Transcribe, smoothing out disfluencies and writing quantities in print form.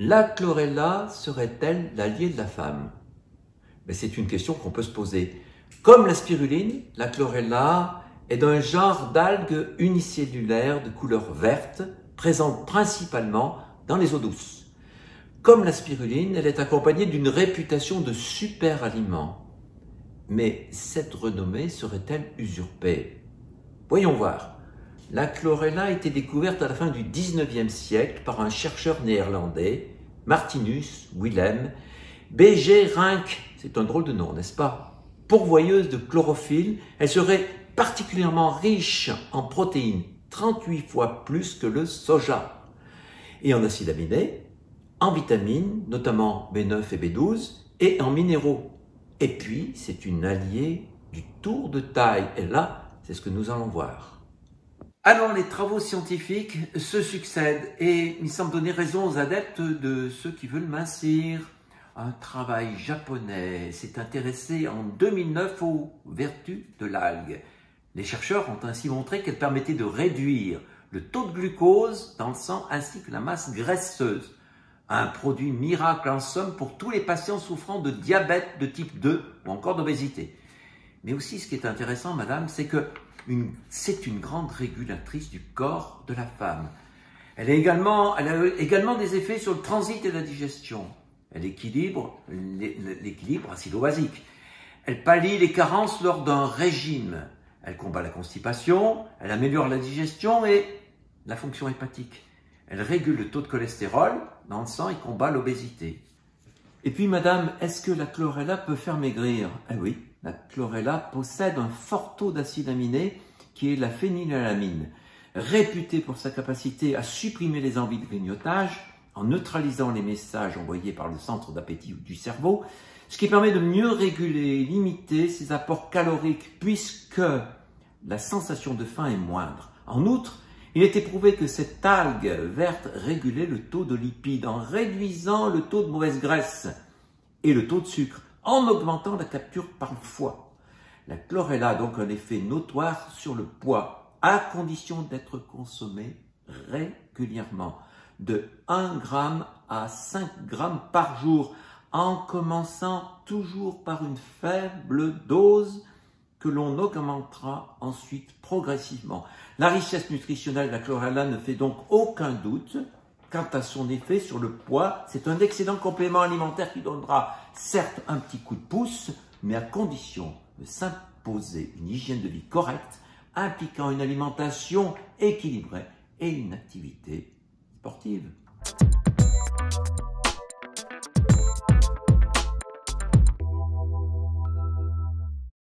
La chlorella serait-elle l'allié de la femme? Mais c'est une question qu'on peut se poser. Comme la spiruline, la chlorella est d'un genre d'algues unicellulaires de couleur verte, présente principalement dans les eaux douces. Comme la spiruline, elle est accompagnée d'une réputation de super aliment. Mais cette renommée serait-elle usurpée? Voyons voir. La chlorella a été découverte à la fin du XIXe siècle par un chercheur néerlandais, Martinus Willem B.G. Rinck. C'est un drôle de nom, n'est-ce pas? Pourvoyeuse de chlorophylle, elle serait particulièrement riche en protéines, 38 fois plus que le soja, et en acides aminés, en vitamines, notamment B9 et B12, et en minéraux. Et puis, c'est une alliée du tour de taille, et là, c'est ce que nous allons voir. Alors, les travaux scientifiques se succèdent et ils semblent donner raison aux adeptes de ceux qui veulent mincir. Un travail japonais s'est intéressé en 2009 aux vertus de l'algue. Les chercheurs ont ainsi montré qu'elle permettait de réduire le taux de glucose dans le sang ainsi que la masse graisseuse. Un produit miracle en somme pour tous les patients souffrant de diabète de type 2 ou encore d'obésité. Mais aussi, ce qui est intéressant, madame, c'est que c'est une grande régulatrice du corps de la femme. Elle a également des effets sur le transit et la digestion. Elle équilibre l'équilibre acido-basique. Elle pallie les carences lors d'un régime. Elle combat la constipation, elle améliore la digestion et la fonction hépatique. Elle régule le taux de cholestérol dans le sang et combat l'obésité. Et puis, madame, est-ce que la chlorella peut faire maigrir? Eh oui, la chlorella possède un fort taux d'acide aminé qui est la phénylalamine, réputée pour sa capacité à supprimer les envies de grignotage en neutralisant les messages envoyés par le centre d'appétit du cerveau, ce qui permet de mieux réguler et limiter ses apports caloriques puisque la sensation de faim est moindre. En outre, il est éprouvé que cette algue verte régulait le taux de lipides en réduisant le taux de mauvaise graisse et le taux de sucre, en augmentant la capture par le foie. La chlorella a donc un effet notoire sur le poids, à condition d'être consommée régulièrement, de 1 g à 5 g par jour, en commençant toujours par une faible dose que l'on augmentera ensuite progressivement. La richesse nutritionnelle de la chlorella ne fait donc aucun doute quant à son effet sur le poids. C'est un excellent complément alimentaire qui donnera certes un petit coup de pouce, mais à condition de s'imposer une hygiène de vie correcte, impliquant une alimentation équilibrée et une activité sportive.